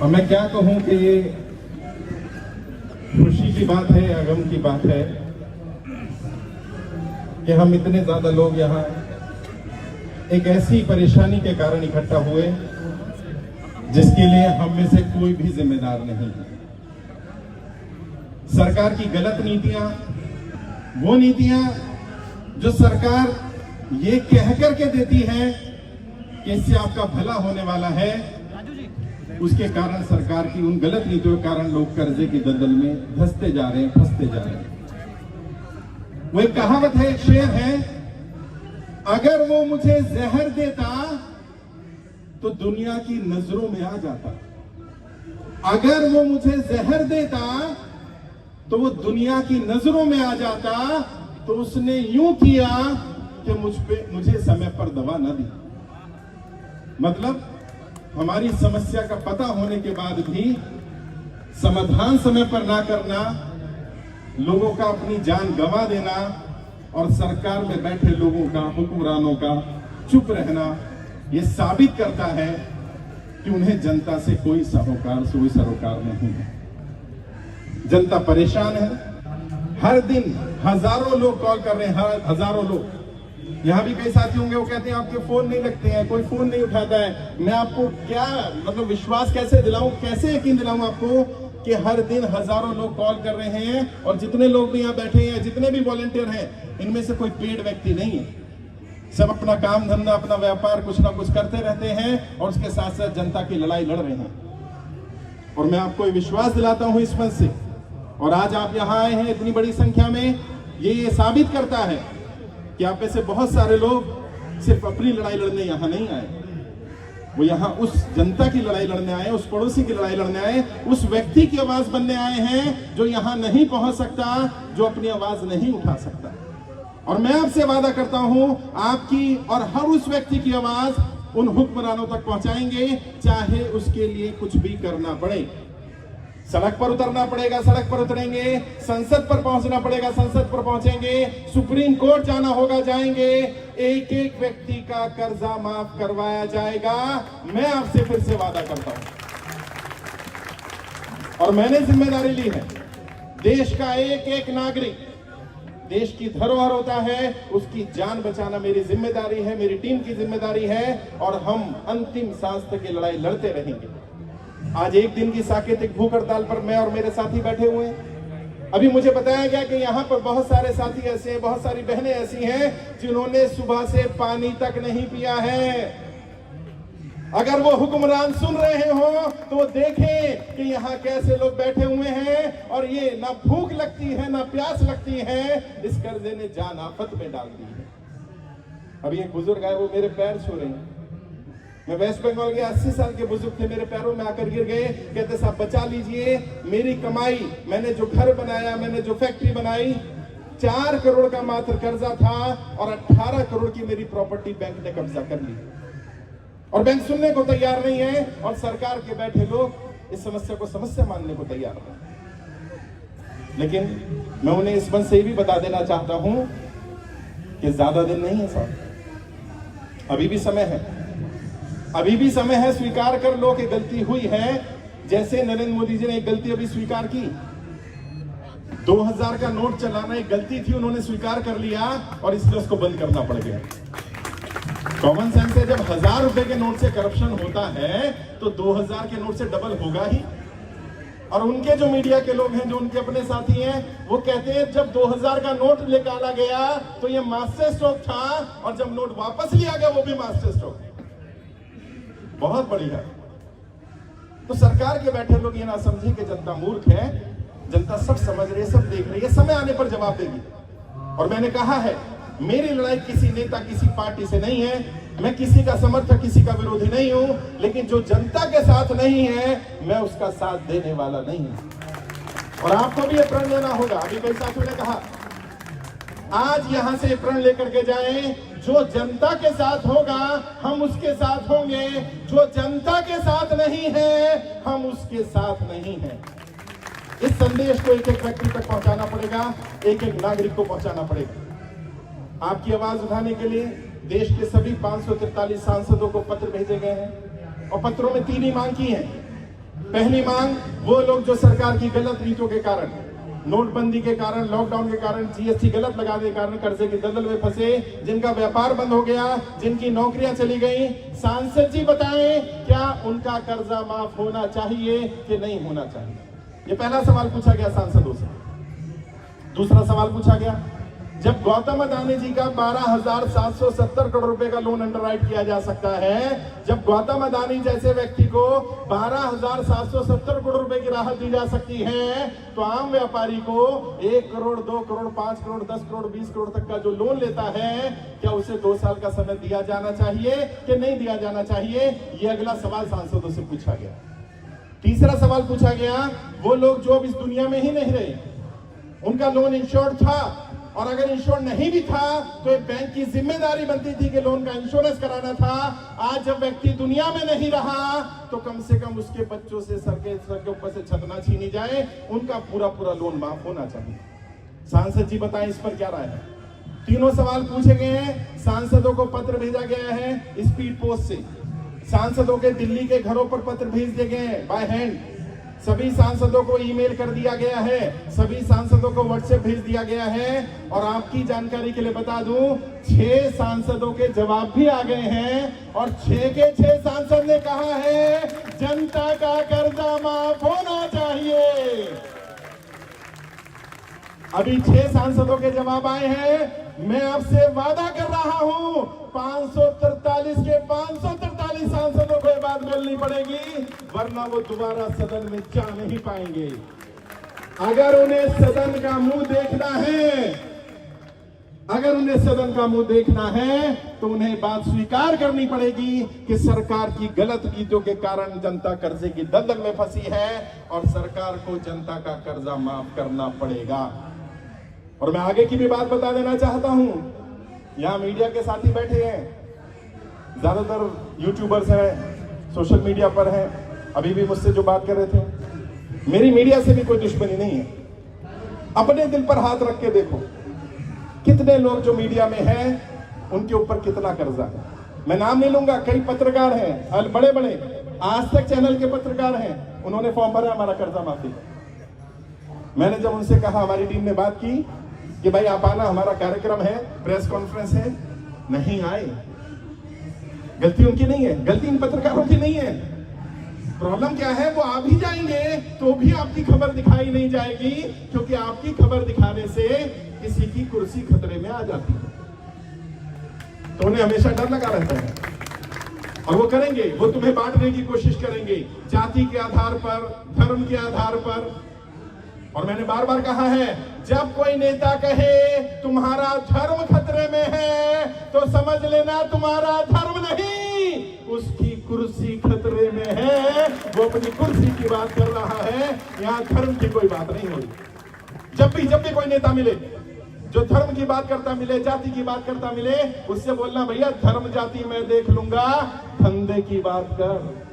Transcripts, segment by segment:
और मैं क्या कहूं कि ये खुशी की बात है या गम की बात है कि हम इतने ज्यादा लोग यहाँ एक ऐसी परेशानी के कारण इकट्ठा हुए जिसके लिए हम में से कोई भी जिम्मेदार नहीं है। सरकार की गलत नीतियां, वो नीतियां जो सरकार ये कह करके देती है कि इससे आपका भला होने वाला है, उसके कारण सरकार की उन गलत नीतियों के कारण लोग कर्जे की दलदल में धंसते जा रहे हैं, फंसते जा रहे हैं। वो एक कहावत है, एक शेर है, अगर वो मुझे जहर देता तो दुनिया की नजरों में आ जाता। अगर वो मुझे जहर देता तो वो दुनिया की नजरों में आ जाता। तो उसने यूं किया कि मुझे समय पर दवा न दी। मतलब हमारी समस्या का पता होने के बाद भी समाधान समय पर ना करना, लोगों का अपनी जान गंवा देना और सरकार में बैठे लोगों का, हुक्मरानों का चुप रहना, यह साबित करता है कि उन्हें जनता से कोई सरोकार नहीं है। जनता परेशान है। हर दिन हजारों लोग कॉल कर रहे हैं, हजारों लोग। यहां भी कई साथी होंगे, वो कहते हैं आपके फोन नहीं लगते हैं, कोई फोन नहीं उठाता है। मैं आपको क्या मतलब विश्वास कैसे दिलाऊं, कैसे यकीन दिलाऊं आपको कि हर दिन हजारों लोग कॉल कर रहे हैं और जितने लोग भी यहाँ बैठे हैं, जितने भी वॉलंटियर हैं, इनमें से कोई पेड व्यक्ति नहीं है। सब अपना काम धंधा, अपना व्यापार कुछ ना कुछ करते रहते हैं और उसके साथ साथ जनता की लड़ाई लड़ रहे हैं। और मैं आपको विश्वास दिलाता हूं इस मंच से, और आज आप यहाँ आए हैं इतनी बड़ी संख्या में, ये साबित करता है कि आप में से बहुत सारे लोग सिर्फ अपनी लड़ाई लड़ने यहाँ नहीं आए, वो यहाँ उस जनता की लड़ाई लड़ने आए, उस पड़ोसी की लड़ाई लड़ने आए, उस व्यक्ति की आवाज बनने आए हैं जो यहाँ नहीं पहुंच सकता, जो अपनी आवाज नहीं उठा सकता। और मैं आपसे वादा करता हूं, आपकी और हर उस व्यक्ति की आवाज उन हुक्मरानों तक पहुंचाएंगे, चाहे उसके लिए कुछ भी करना पड़े। सड़क पर उतरना पड़ेगा, सड़क पर उतरेंगे। संसद पर पहुंचना पड़ेगा, संसद पर पहुंचेंगे। सुप्रीम कोर्ट जाना होगा, जाएंगे। एक एक व्यक्ति का कर्जा माफ करवाया जाएगा। मैं आपसे फिर से वादा करता हूं, और मैंने जिम्मेदारी ली है। देश का एक एक नागरिक देश की धरोहर होता है, उसकी जान बचाना मेरी जिम्मेदारी है, मेरी टीम की जिम्मेदारी है, और हम अंतिम सांस तक की लड़ाई लड़ते रहेंगे। आज एक दिन की साकेतिक भूख हड़ताल पर मैं और मेरे साथी बैठे हुए हैं। अभी मुझे बताया गया कि यहाँ पर बहुत सारे साथी ऐसे हैं, बहुत सारी बहनें ऐसी हैं जिन्होंने सुबह से पानी तक नहीं पिया है। अगर वो हुक्मरान सुन रहे हो तो वो देखें कि यहाँ कैसे लोग बैठे हुए हैं, और ये ना भूख लगती है ना प्यास लगती है, इस कर्जे ने जान आफत में डाल दी है। अभी एक बुजुर्ग आए, वो मेरे पैर छू रहे हैं। मैं वेस्ट बंगाल के 80 साल के बुजुर्ग थे, मेरे पैरों में आकर गिर गए। कहते साहब बचा लीजिए, मेरी कमाई, मैंने जो घर बनाया, मैंने जो फैक्ट्री बनाई, 4 करोड़ का मात्र कर्जा था और 18 करोड़ की मेरी प्रॉपर्टी बैंक ने कब्जा कर ली। और बैंक सुनने को तैयार नहीं है, और सरकार के बैठे लोग इस समस्या को समस्या मानने को तैयार नहीं। लेकिन मैं उन्हें इस मंच से ये भी बता देना चाहता हूं कि ज्यादा दिन नहीं है साहब, अभी भी समय है, अभी भी समय है। स्वीकार कर लो कि गलती हुई है। जैसे नरेंद्र मोदी जी ने एक गलती अभी स्वीकार की, 2000 का नोट चलाना एक गलती थी, उन्होंने स्वीकार कर लिया और इसलिए उसको बंद करना पड़ गया। कॉमन सेंस है, जब 1000 रुपए के नोट से करप्शन होता है तो 2000 के नोट से डबल होगा ही। और उनके जो मीडिया के लोग हैं, जो उनके अपने साथी हैं, वो कहते हैं जब 2000 का नोट निकाला गया तो ये मास्टर स्ट्रोक था, और जब नोट वापस लिया गया वो भी मास्टर स्ट्रोक। बहुत बढ़िया। तो सरकार के बैठे लोग ये ना समझे कि जनता मूर्ख है, जनता सब समझ रही है, सब देख रही है, समय आने पर जवाब देगी। और मैंने कहा है, मेरी लड़ाई किसी नेता, किसी पार्टी से नहीं है, मैं किसी का समर्थक, किसी का विरोधी नहीं हूं, लेकिन जो जनता के साथ नहीं है, मैं उसका साथ देने वाला नहीं हूं। और आपको भी ये प्रण लेना होगा। अभी कई साथियों ने कहा, आज यहां से प्रण लेकर के जाएं, जो जनता के साथ होगा हम उसके साथ होंगे, जो जनता के साथ नहीं है हम उसके साथ नहीं है। इस संदेश को एक एक व्यक्ति तक पहुंचाना पड़ेगा, एक एक नागरिक को पहुंचाना पड़ेगा। आपकी आवाज उठाने के लिए देश के सभी 543 सांसदों को पत्र भेजे गए हैं, और पत्रों में 3 ही मांग की है। पहली मांग, वो लोग जो सरकार की गलत नीतियों के कारण, नोटबंदी के कारण, लॉकडाउन के कारण, जीएसटी गलत लगाने के कारण कर्जे की दलदल में फंसे, जिनका व्यापार बंद हो गया, जिनकी नौकरियां चली गई, सांसद जी बताएं क्या उनका कर्जा माफ होना चाहिए कि नहीं होना चाहिए? ये पहला सवाल पूछा गया सांसदों से। दूसरा सवाल पूछा गया, जब गौतम अडानी जी का 12,770 करोड़ रुपए का लोन अंडरराइट किया जा सकता है, जब गौतम अडानी जैसे व्यक्ति को 12,770 करोड़ रुपए की राहत दी जा सकती है, तो आम व्यापारी को 1 करोड़, 2 करोड़, 5 करोड़, 10 करोड़, 20 करोड़ तक का जो लोन लेता है, क्या उसे 2 साल का समय दिया जाना चाहिए कि नहीं दिया जाना चाहिए? ये अगला सवाल सांसदों से पूछा गया। तीसरा सवाल पूछा गया, वो लोग जो अब इस दुनिया में ही नहीं रहे, उनका लोन इंश्योर्ड था, और अगर इंश्योर नहीं भी था तो एक बैंक की जिम्मेदारी बनती थी कि लोन का इंश्योरेंस कराना था। आज जब व्यक्ति दुनिया में नहीं रहा तो कम से कम उसके बच्चों से सर के ऊपर से छत ना छीनी जाए, उनका पूरा लोन माफ होना चाहिए। सांसद जी बताएं इस पर क्या राय है? तीनों सवाल पूछे गए हैं। सांसदों को पत्र भेजा गया है स्पीड पोस्ट से, सांसदों के दिल्ली के घरों पर पत्र भेज दिए गए हैं बाय हैंड, सभी सांसदों को ईमेल कर दिया गया है, सभी सांसदों को व्हाट्सएप भेज दिया गया है। और आपकी जानकारी के लिए बता दूं, 6 सांसदों के जवाब भी आ गए हैं, और 6 के 6 सांसद ने कहा है जनता का कर्जा माफ होना चाहिए। अभी 6 सांसदों के जवाब आए हैं। मैं आपसे वादा कर रहा हूं 543 के 543 सांसदों को ये बात बोलनी पड़ेगी, वरना वो दोबारा सदन में जा नहीं पाएंगे। अगर उन्हें सदन का मुंह देखना है, अगर उन्हें सदन का मुंह देखना है तो उन्हें बात स्वीकार करनी पड़ेगी कि सरकार की गलत नीतियों के कारण जनता कर्जे की दलदल में फंसी है, और सरकार को जनता का कर्जा माफ करना पड़ेगा। और मैं आगे की भी बात बता देना चाहता हूं, यहां मीडिया के साथी बैठे हैं, ज्यादातर यूट्यूबर्स हैं, सोशल मीडिया पर हैं, अभी भी मुझसे जो बात कर रहे थे, मेरी मीडिया से भी कोई दुश्मनी नहीं है। अपने दिल पर हाथ रख के देखो, कितने लोग जो मीडिया में हैं उनके ऊपर कितना कर्जा है। मैं नाम नहीं लूंगा, कई पत्रकार हैं, बड़े बड़े आज तक चैनल के पत्रकार हैं, उन्होंने फॉर्म भरा हमारा कर्जा माफी का। मैंने जब उनसे कहा, हमारी टीम ने बात की कि भाई आप आना, हमारा कार्यक्रम है, प्रेस कॉन्फ्रेंस है, नहीं आए। गलती उनकी नहीं है, गलती इन पत्रकारों की नहीं है। प्रॉब्लम क्या है, वो आ भी जाएंगे तो भी आपकी खबर दिखाई नहीं जाएगी, क्योंकि आपकी खबर दिखाने से किसी की कुर्सी खतरे में आ जाती है, तो उन्हें हमेशा डर लगा रहता है। और वो करेंगे, वो तुम्हें बांटने की कोशिश करेंगे, जाति के आधार पर, धर्म के आधार पर। और मैंने बार बार कहा है, जब कोई नेता कहे तुम्हारा धर्म खतरे में है, तो समझ लेना तुम्हारा धर्म नहीं, उसकी कुर्सी खतरे में है। वो अपनी कुर्सी की बात कर रहा है, यहां धर्म की कोई बात नहीं हो रही। जब भी कोई नेता मिले जो धर्म की बात करता मिले, जाति की बात करता मिले, उससे बोलना, भैया धर्म जाति मैं देख लूंगा, धंधे की बात कर,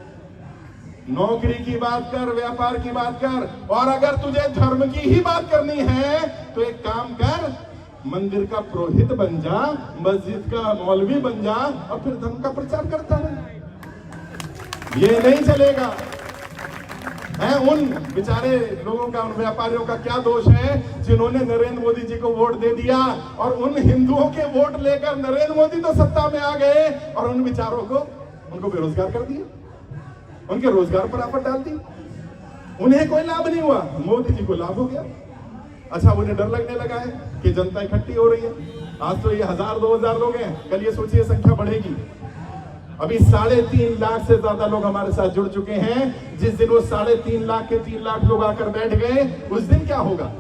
नौकरी की बात कर, व्यापार की बात कर। और अगर तुझे धर्म की ही बात करनी है तो एक काम कर, मंदिर का पुरोहित बन जा, मस्जिद का मौलवी बन जा, और फिर धर्म का प्रचार करता रहे। ये नहीं चलेगा। है उन बेचारे लोगों का, उन व्यापारियों का क्या दोष है जिन्होंने नरेंद्र मोदी जी को वोट दे दिया, और उन हिंदुओं के वोट लेकर नरेंद्र मोदी तो सत्ता में आ गए, और उन बेचारों को, उनको बेरोजगार कर दिया, उनके रोजगार पर आफत डाल दी। उन्हें कोई लाभ नहीं हुआ, मोदी जी को लाभ हो गया। अच्छा, उन्हें डर लगने लगा है कि जनता इकट्ठी हो रही है। आज तो ये 1000-2000 लोग हैं, कल ये सोचिए संख्या बढ़ेगी। अभी 3.5 लाख से ज्यादा लोग हमारे साथ जुड़ चुके हैं। जिस दिन वो 3.5 लाख के 3 लाख लोग आकर बैठ गए, उस दिन क्या होगा?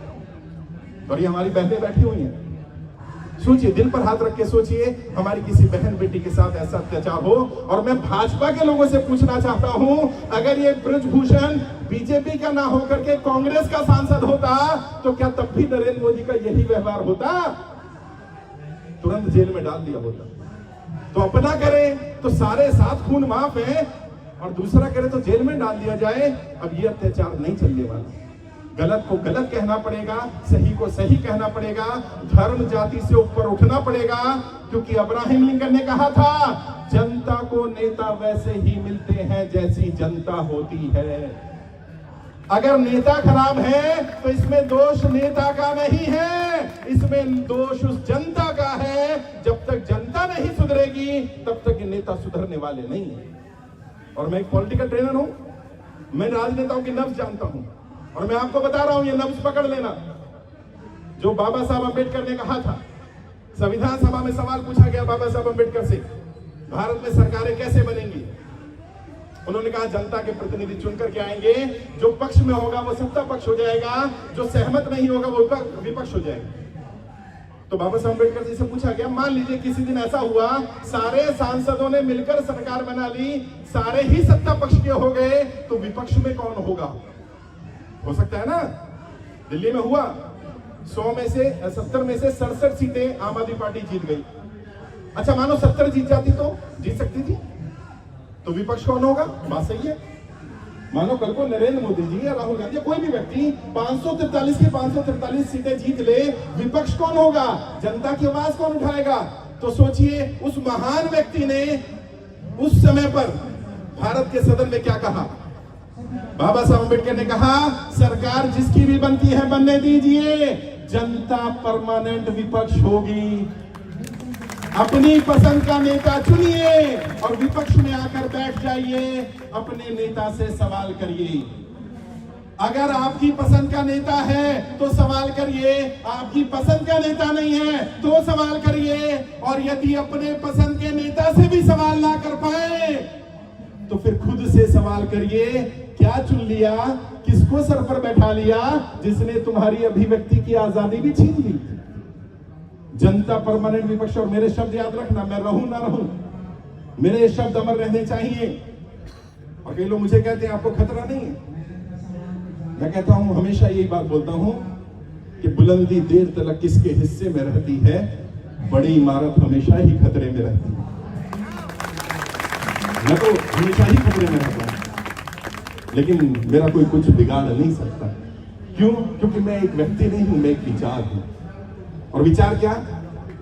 और ये हमारी बहनें बैठी हुई हैं, सोचिए, दिल पर हाथ रख के सोचिए, हमारी किसी बहन बेटी के साथ ऐसा अत्याचार हो। और मैं भाजपा के लोगों से पूछना चाहता हूं, अगर ये ब्रजभूषण बीजेपी का ना होकर के कांग्रेस का सांसद होता तो क्या तब भी नरेंद्र मोदी का यही व्यवहार होता? तुरंत जेल में डाल दिया होता। तो अपना करे तो सारे साथ खून माफ है, और दूसरा करे तो जेल में डाल दिया जाए। अब ये अत्याचार नहीं चलने वाला। गलत को गलत कहना पड़ेगा, सही को सही कहना पड़ेगा, धर्म जाति से ऊपर उठना पड़ेगा। क्योंकि अब्राहम लिंकन ने कहा था, जनता को नेता वैसे ही मिलते हैं जैसी जनता होती है। अगर नेता खराब है तो इसमें दोष नेता का नहीं है, इसमें दोष उस जनता का है। जब तक जनता नहीं सुधरेगी तब तक ये नेता सुधरने वाले नहीं है। और मैं एक पॉलिटिकल ट्रेनर हूं, मैं राजनेताओं की नब्ज जानता हूं और मैं आपको बता रहा हूं, ये नब्ज पकड़ लेना। जो बाबा साहब अंबेडकर ने कहा था, संविधान सभा में सवाल पूछा गया बाबा साहब अंबेडकर से, भारत में सरकारें कैसे बनेंगी? उन्होंने कहा जनता के प्रतिनिधि चुनकर के आएंगे, जो पक्ष में होगा वो सत्ता पक्ष हो जाएगा, जो सहमत नहीं होगा वो विपक्ष हो जाएगा। तो बाबा साहब अम्बेडकर जी से पूछा गया, मान लीजिए किसी दिन ऐसा हुआ, सारे सांसदों ने मिलकर सरकार बना ली, सारे ही सत्ता पक्ष के हो गए, तो विपक्ष में कौन होगा? हो सकता है ना, दिल्ली में हुआ, 100 में से 70 में से 67 सीटें आम आदमी पार्टी जीत गई। अच्छा मानो 70 जीत जाती तो जीत सकती थी, तो विपक्ष कौन होगा? बात सही है। मानो कल को नरेंद्र मोदी जी या राहुल गांधी या कोई भी व्यक्ति 543 की 543 सीटें जीत ले, विपक्ष कौन होगा? जनता की आवाज कौन उठाएगा? तो सोचिए उस महान व्यक्ति ने उस समय पर भारत के सदन में क्या कहा? बाबा साहब अम्बेडकर ने कहा, सरकार जिसकी भी बनती है बनने दीजिए, जनता परमानेंट विपक्ष होगी। अपनी पसंद का नेता चुनिए और विपक्ष में आकर बैठ जाइए, अपने नेता से सवाल करिए। अगर आपकी पसंद का नेता है तो सवाल करिए, आपकी पसंद का नेता नहीं है तो सवाल करिए। और यदि अपने पसंद के नेता से भी सवाल ना कर पाए तो फिर खुद से सवाल करिए, क्या चुन लिया, किसको सर पर बैठा लिया, जिसने तुम्हारी अभिव्यक्ति की आजादी भी छीन ली। जनता परमानेंट विपक्ष। और मेरे शब्द याद रखना, मैं रहूं ना रहूं, मेरे शब्द अमर रहने चाहिए। और कई लोग मुझे कहते हैं आपको खतरा नहीं है, मैं कहता हूं हमेशा यही बात बोलता हूं कि बुलंदी देर तक किसके हिस्से में रहती है, बड़ी इमारत हमेशा ही खतरे में रहती है। मैं तो हमेशा ही खतरे में रहता हूं, लेकिन मेरा कोई कुछ बिगाड़ नहीं सकता। क्यों? क्योंकि मैं एक व्यक्ति नहीं हूं, मैं एक विचार हूं। और विचार क्या?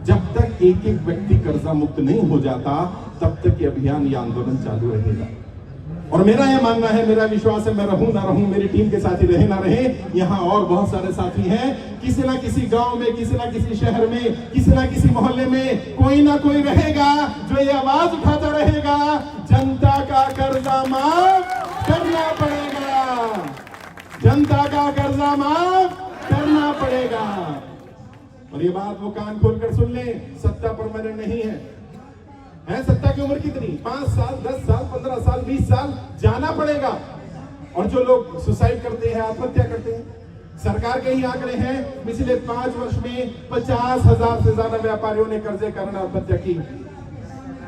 जब तक एक एक व्यक्ति कर्जा मुक्त नहीं हो जाता तब तक ये अभियान, ये आंदोलन चालू रहेगा। और मेरा यह मानना है, मेरा विश्वास है, मैं रहूं ना रहूं, मेरी टीम के साथी रहे ना रहे, यहाँ और बहुत सारे साथी हैं, किसी ना किसी गांव में, किसी ना किसी शहर में, किसी ना किसी मोहल्ले में कोई ना कोई रहेगा जो ये आवाज उठाता रहेगा, जनता का कर्जा माफ करना पड़ेगा, जनता का कर्जा माफ करना पड़ेगा। और ये बात वो कान खोलकर सुन ले, सत्ता परमानेंट नहीं है। सत्ता की उम्र कितनी? 5 साल, 10 साल, 15 साल, 20 साल जाना पड़ेगा। और जो लोग सुसाइड करते हैं, आत्महत्या करते हैं, सरकार के ही आंकड़े हैं, पिछले 5 वर्ष में 50,000 से ज्यादा व्यापारियों ने कर्जे के कारण आत्महत्या की।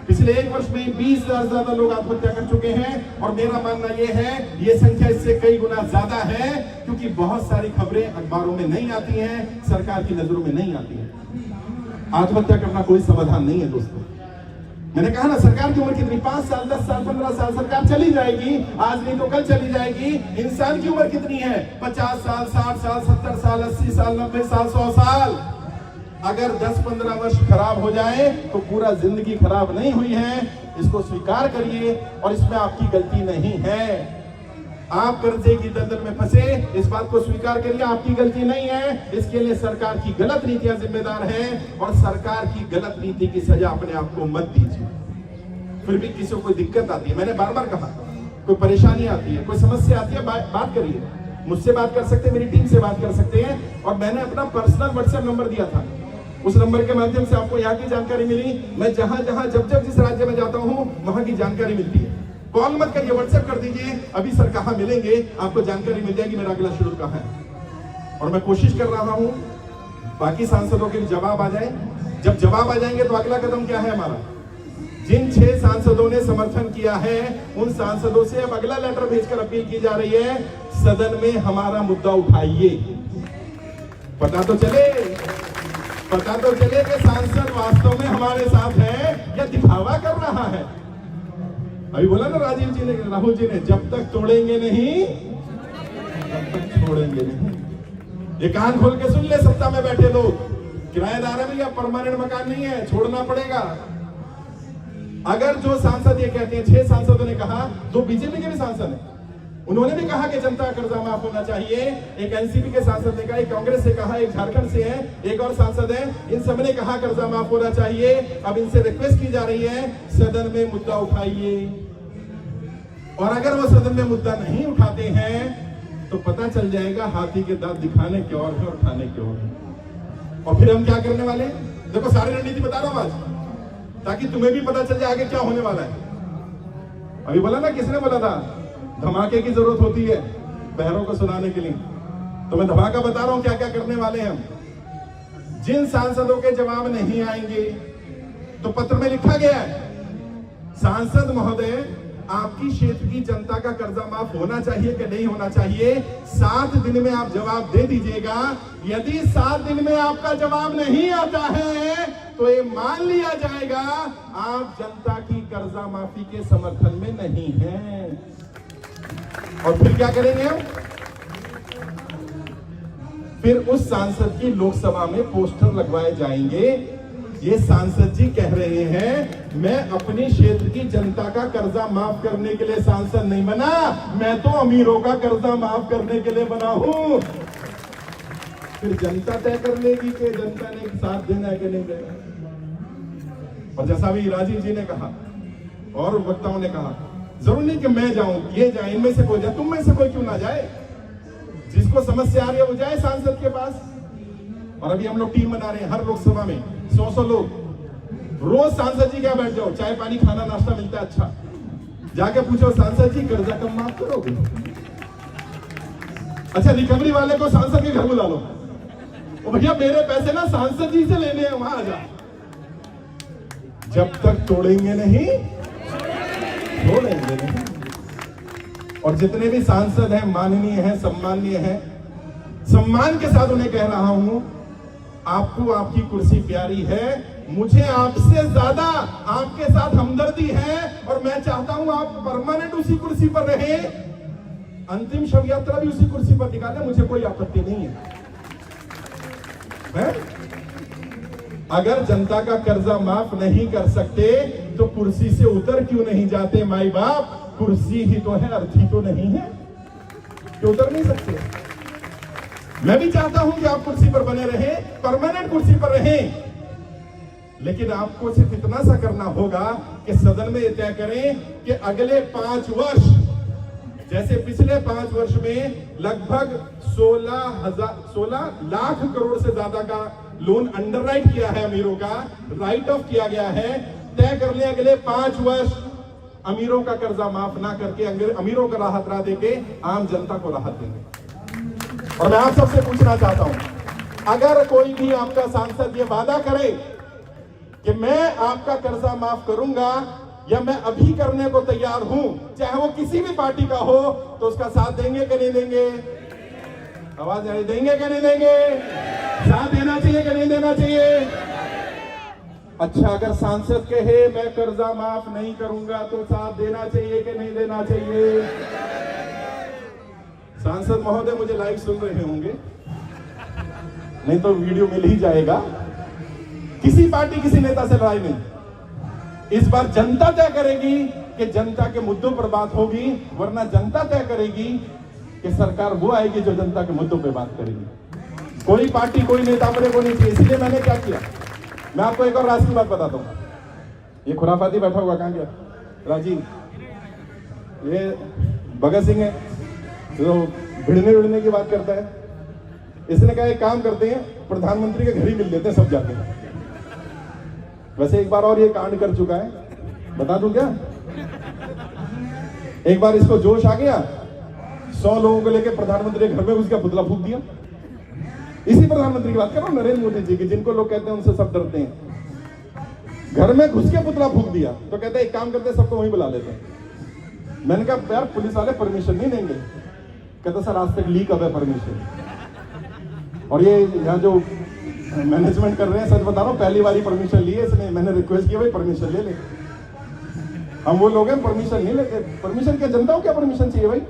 पिछले 1 वर्ष में 20,000 से ज्यादा लोग आत्महत्या कर चुके हैं। और मेरा मानना यह है, ये संख्या इससे कई गुना ज्यादा है, क्योंकि बहुत सारी खबरें अखबारों में नहीं आती हैं, सरकार की नजरों में नहीं आती हैं। आत्महत्या करना कोई समाधान नहीं है दोस्तों। मैंने कहा ना, सरकार की उम्र कितनी? 5 साल, 10 साल, 15 साल, सरकार चली जाएगी, आज नहीं तो कल चली जाएगी। इंसान की उम्र कितनी है? 50 साल, 60 साल, 70 साल, 80 साल, 90 साल, 100 साल। अगर 10-15 वर्ष खराब हो जाए तो पूरा जिंदगी खराब नहीं हुई है, इसको स्वीकार करिए। और इसमें आपकी गलती नहीं है, आप कर्जे की दलदल में फंसे, इस बात को स्वीकार करिए, आपकी गलती नहीं है। इसके लिए सरकार की गलत नीतियां जिम्मेदार हैं, और सरकार की गलत नीति की सजा अपने आप को मत दीजिए। फिर भी किसी को कोई दिक्कत आती है, मैंने बार बार कहा, कोई परेशानी आती है, कोई समस्या आती है, बात करिए, मुझसे बात कर सकते हैं, मेरी टीम से बात कर सकते हैं। और मैंने अपना पर्सनल व्हाट्सएप नंबर दिया था, उस नंबर के माध्यम से आपको यहाँ की जानकारी मिली। मैं जहां जहां जब जब जिस राज्य में जाता हूं वहां की जानकारी मिलती है। कॉल मत करिए, व्हाट्सएप कर दीजिए, अभी सर कहां मिलेंगे, आपको जानकारी मिल जाएगी, मेरा अगला शेड्यूल कहां है। और मैं कोशिश कर रहा हूं बाकी सांसदों के भी जवाब आ जाए। जब जवाब आ जाएंगे तो अगला कदम क्या है हमारा? जिन 6 सांसदों ने समर्थन किया है उन सांसदों से अब अगला लेटर भेजकर अपील की जा रही है, सदन में हमारा मुद्दा उठाइए। पता तो चले कि सांसद वास्तव में हमारे साथ है या दिखावा कर रहा है। अभी बोला ना राजीव जी ने, राहुल जी ने, जब तक तोड़ेंगे नहीं तब तक छोड़ेंगे नहीं। ये कान खोल के सुन ले, सत्ता में बैठे लोग, किराएदार है भैया, परमानेंट मकान नहीं है, छोड़ना पड़ेगा। अगर जो सांसद ये कहते हैं, 6 सांसदों ने कहा, 2 बीजेपी के भी सांसद हैं, उन्होंने भी कहा कि जनता का कर्जा माफ होना चाहिए। एक एनसीपी के सांसद ने कहा, एक कांग्रेस से कहा, एक झारखंड से है, एक और सांसद है, इन सबने कहा कर्जा माफ होना चाहिए। अब इनसे रिक्वेस्ट की जा रही है सदन में मुद्दा उठाइए, और अगर वो सदन में मुद्दा नहीं उठाते हैं तो पता चल जाएगा हाथी के दांत दिखाने के और है और खाने के और है। और फिर हम क्या करने वाले हैं? देखो सारी रणनीति बता रहा हूं आज, ताकि तुम्हें भी पता चल जाए आगे क्या होने वाला है। अभी बोला ना, किसने बोला था धमाके की जरूरत होती है बहरों को सुनाने के लिए, तो मैं धमाका बता रहा हूं क्या क्या करने वाले हैं हम। जिन सांसदों के जवाब नहीं आएंगे, तो पत्र में लिखा गया है, सांसद महोदय आपकी क्षेत्र की जनता का कर्जा माफ होना चाहिए कि नहीं होना चाहिए, 7 दिन में आप जवाब दे दीजिएगा। यदि 7 दिन में आपका जवाब नहीं आता है तो ये मान लिया जाएगा आप जनता की कर्जा माफी के समर्थन में नहीं हैं। और फिर क्या करेंगे हम? फिर उस सांसद की लोकसभा में पोस्टर लगवाए जाएंगे। ये सांसद जी कह रहे हैं मैं अपने क्षेत्र की जनता का कर्जा माफ करने के लिए सांसद नहीं बना, मैं तो अमीरों का कर्जा माफ करने के लिए बना हूं। फिर जनता तय कर लेगी कि जनता ने साथ देना है कि नहीं देना। और जैसा भी राजीव जी ने कहा और वक्ताओं ने कहा, जरूर नहीं कि मैं जाऊं, ये जाए, इनमें से कोई जाए, तुम में से कोई क्यों ना जाए। जिसको समस्या आ रही है वो जाए सांसद के पास। और अभी हम लोग टीम बना रहे हैं, हर लोकसभा में 100 लोग, रोज सांसद जी क्या बैठ जाओ, चाय पानी खाना नाश्ता मिलता है, अच्छा जाके पूछो सांसद जी कर्जा कब माफ करोगे। अच्छा रिकवरी वाले को सांसद के घर बुला लो, भैया मेरे पैसे ना सांसद जी से लेने हैं, वहां आ जा। जब तक तोड़ेंगे नहीं छोड़ेंगे नहीं। और जितने भी सांसद हैं माननीय हैं, सम्माननीय हैं, सम्मान के साथ उन्हें कह रहा हूं, आपको आपकी कुर्सी प्यारी है, मुझे आपसे ज्यादा आपके साथ हमदर्दी है और मैं चाहता हूं आप परमानेंट उसी कुर्सी पर रहे, अंतिम शव यात्रा भी उसी कुर्सी पर निकाले, मुझे कोई आपत्ति नहीं है? अगर जनता का कर्जा माफ नहीं कर सकते तो कुर्सी से उतर क्यों नहीं जाते माई बाप? कुर्सी ही तो है, अर्थी तो नहीं है कि उतर नहीं सकते। मैं भी चाहता हूं कि आप कुर्सी पर बने रहें, परमानेंट कुर्सी पर रहें, लेकिन आपको सिर्फ इतना सा करना होगा कि सदन में तय करें कि अगले 5 वर्ष, जैसे पिछले 5 वर्ष में लगभग 16 लाख करोड़ से ज्यादा का लोन अंडरराइट किया है, अमीरों का राइट ऑफ किया गया है, तय कर ले अगले 5 वर्ष अमीरों का कर्जा माफ ना करके अमीरों को राहत ना देके आम जनता को राहत देंगे। और मैं आप सबसे पूछना चाहता हूं, अगर कोई भी आपका सांसद ये वादा करे कि मैं आपका कर्जा माफ करूंगा या मैं अभी करने को तैयार हूं, चाहे वो किसी भी पार्टी का हो, तो उसका साथ देंगे कि नहीं देंगे? आवाज आई, देंगे कि नहीं देंगे? साथ देना चाहिए कि नहीं देना चाहिए? अच्छा अगर सांसद कहे मैं कर्जा माफ नहीं करूंगा तो साथ देना चाहिए कि नहीं देना चाहिए? सांसद महोदय मुझे लाइव सुन रहे होंगे, नहीं तो वीडियो मिल ही जाएगा। किसी पार्टी किसी नेता से लड़ाई नहीं, इस बार जनता तय करेगी कि जनता के मुद्दों पर बात होगी, वरना जनता तय करेगी कि सरकार वो आएगी जो जनता के मुद्दों पर बात करेगी। कोई पार्टी कोई नेता मेरे को नहीं चाहिए। इसलिए मैंने क्या किया, मैं आपको एक और राज की बात बताता हूं। ये खुराफाती बैठा हुआ कहां गया? राजीव, ये भगत सिंह है जो भिड़ने की बात करता है। इसने कहा एक काम करते हैं, प्रधानमंत्री के घर ही मिल लेते हैं सब जाके। वैसे एक बार और ये कांड कर चुका है, बता दूं क्या? एक बार इसको जोश आ गया, 100 लोगों को लेकर प्रधानमंत्री के घर में उसका पुतला फूंक दिया। इसी प्रधानमंत्री की बात कर रहा हूं, नरेंद्र मोदी जी की, जिनको लोग कहते हैं उनसे सब डरते हैं। घर में घुस के पुतला फूंक दिया तो कहते हैं एक काम करते हैं, सबको वहीं बुला लेते हैं। मैंने कहा यार पुलिस वाले परमिशन नहीं देंगे। कहता सर आज तक लीक अब है परमिशन। और ये यहाँ जो मैनेजमेंट कर रहे हैं, सच बता रहा हूँ, पहली बार ही परमिशन ली है इसने। मैंने रिक्वेस्ट किया भाई परमिशन ले ले। हम वो लोग हैं परमिशन नहीं लेते। परमिशन क्या, जनता को क्या परमिशन चाहिए भाई?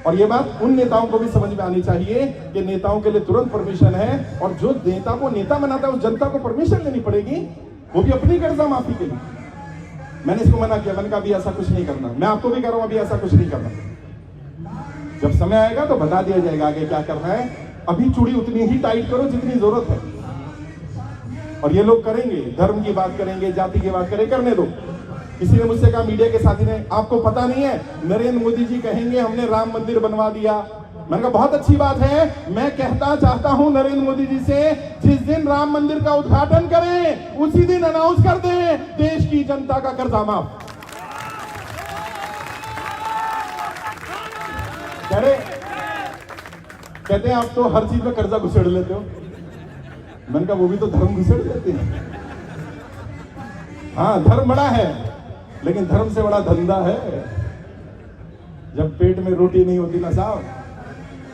और ये बात उन नेताओं को भी समझ में आनी चाहिए कि नेताओं के लिए तुरंत परमिशन है, और जो नेता को नेता बनाता है उस जनता को परमिशन लेनी पड़ेगी, वो भी अपनी कर्जा माफी के लिए। मैंने इसको मना किया, मैंने कहा अभी ऐसा कुछ नहीं करना। मैं आपको भी कह रहा हूं अभी ऐसा कुछ नहीं करना। जब समय आएगा तो बता दिया जाएगा आगे क्या करना है। अभी चूड़ी उतनी ही टाइट करो जितनी जरूरत है। और ये लोग करेंगे, धर्म की बात करेंगे, जाति की बात करेंगे, करने दो। किसी ने मुझसे कहा, मीडिया के साथी ने, आपको पता नहीं है नरेंद्र मोदी जी कहेंगे हमने राम मंदिर बनवा दिया। मैंने कहा बहुत अच्छी बात है, मैं कहता चाहता हूं नरेंद्र मोदी जी से, जिस दिन राम मंदिर का उद्घाटन करें उसी दिन अनाउंस कर दें देश की जनता का कर्जा माफ। कहते हैं आप तो हर चीज में कर्जा घुसेड़ लेते हो। मैंने कहा वो भी तो धर्म घुसेड़ लेते हैं। हाँ, धर्म बड़ा है लेकिन धर्म से बड़ा धंधा है। जब पेट में रोटी नहीं होती ना साहब,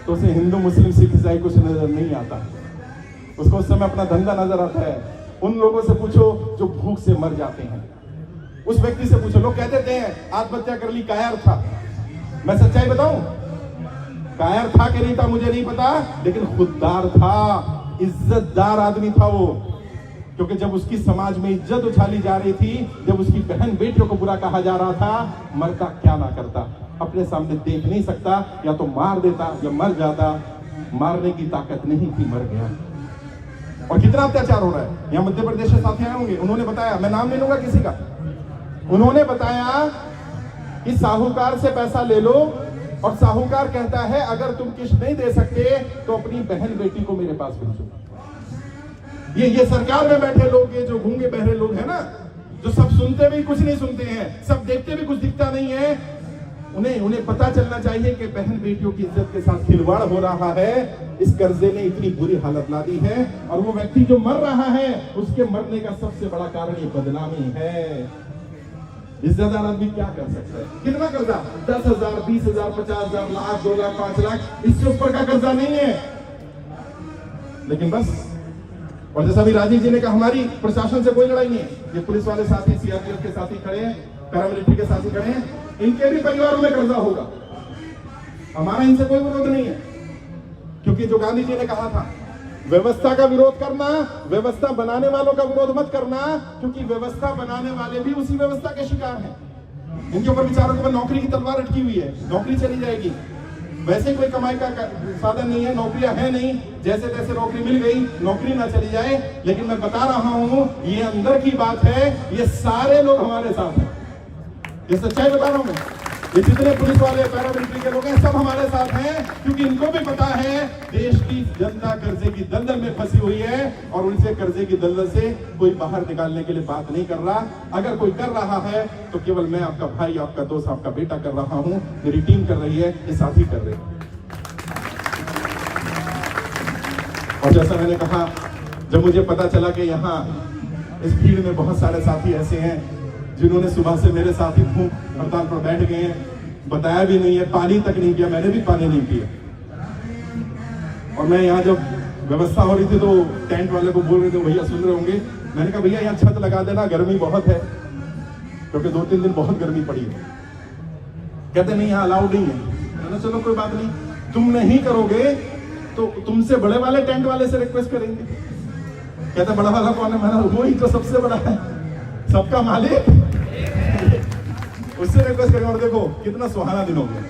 तो उसे हिंदू मुस्लिम सिख ईसाई कुछ नजर नहीं आता, उसको उस समय अपना धंधा नजर आता है। उन लोगों से पूछो जो भूख से मर जाते हैं, उस व्यक्ति से पूछो। लोग कहते थे आत्महत्या कर ली, कायर था। मैं सच्चाई बताऊं, कायर था कि नहीं था मुझे नहीं पता, लेकिन खुददार था, इज्जतदार आदमी था वो। क्योंकि जब उसकी समाज में इज्जत उछाली जा रही थी, जब उसकी बहन बेटियों को बुरा कहा जा रहा था, मरता क्या ना करता, अपने सामने देख नहीं सकता, या तो मार देता या मर जाता। मारने की ताकत नहीं थी, मर गया। और कितना अत्याचार हो रहा है। यहाँ मध्य प्रदेश से साथी आए होंगे, उन्होंने बताया, मैं नाम नहीं लूंगा किसी का, उन्होंने बताया कि साहूकार से पैसा ले लो और साहूकार कहता है अगर तुम किस्त नहीं दे सकते तो अपनी बहन बेटी को मेरे पास भेजो। ये सरकार में बैठे लोग, ये जो गूंगे बहरे लोग हैं ना, जो सब सुनते भी कुछ नहीं सुनते हैं, सब देखते भी कुछ दिखता नहीं है, उन्हें पता चलना चाहिए कि बहन बेटियों की इज्जत के साथ खिलवाड़ हो रहा है। इस कर्जे ने इतनी बुरी हालत ला दी है, और वो व्यक्ति जो मर रहा है उसके मरने का सबसे बड़ा कारण ये बदनामी है। इज्जतदार आदमी क्या कर सकता है? कितना कर्जा? 10,000, 20,000, 50,000, लाख, 2 लाख, 5 लाख, इससे ऊपर का कर्जा नहीं है। लेकिन बस, और जैसा भी राजीव जी ने कहा, हमारी प्रशासन से कोई लड़ाई नहीं है। ये पुलिस वाले साथी, सीआरपीएफ के साथी खड़े हैं, पैरामिलिट्री के साथी खड़े हैं, इनके भी परिवारों में कर्जा होगा। हमारा इनसे कोई विरोध नहीं है, क्योंकि जो गांधी जी ने कहा था, व्यवस्था का विरोध करना, व्यवस्था बनाने वालों का विरोध मत करना, क्योंकि व्यवस्था बनाने वाले भी उसी व्यवस्था के शिकार हैं। इनके ऊपर बेचारों के ऊपर नौकरी की तलवार अटकी हुई है, नौकरी चली जाएगी। वैसे कोई कमाई का साधन नहीं है, नौकरियां है नहीं, जैसे तैसे नौकरी मिल गई, नौकरी ना चली जाए। लेकिन मैं बता रहा हूं, ये अंदर की बात है, ये सारे लोग हमारे साथ हैं, ये सच्चाई बता रहा हूं मैं। ये जितने पुलिस वाले, पैरामिलिट्री के लोग हैं, सब हमारे साथ हैं, क्योंकि इनको भी पता है देश की जनता कर्जे की दलदल में फंसी हुई है, और उनसे कर्जे की दलदल से कोई बाहर निकालने के लिए बात नहीं कर रहा। अगर कोई कर रहा है तो केवल मैं, आपका भाई, आपका दोस्त, आपका बेटा कर रहा हूं, मेरी टीम कर रही है, ये साथी कर रहे हैं। और जैसा मैंने कहा, जब मुझे पता चला कि यहाँ इस भीड़ में बहुत सारे साथी ऐसे हैं जिन्होंने सुबह से मेरे साथी भूख हड़ताल पर बैठ गए हैं, बताया भी नहीं है, पानी तक नहीं पिया, मैंने भी पानी नहीं पिया। और मैं यहाँ जब व्यवस्था हो रही थी तो टेंट वाले को बोल रहे थे, भैया सुन रहे होंगे, मैंने कहा भैया यहाँ छत लगा देना, गर्मी बहुत है, क्योंकि 2-3 दिन बहुत गर्मी पड़ी है। कहते नहीं, यहाँ अलाउड नहीं है। मैंने चलो कोई बात नहीं, तुम नहीं करोगे तो तुमसे बड़े वाले टेंट वाले से रिक्वेस्ट करेंगे। कहता बड़ा वाला कौन है? मैंने वही तो सबसे बड़ा है, सबका मालिक, उससे रिक्वेस्ट करेंगे। और देखो कितना सुहाना दिन हो गया।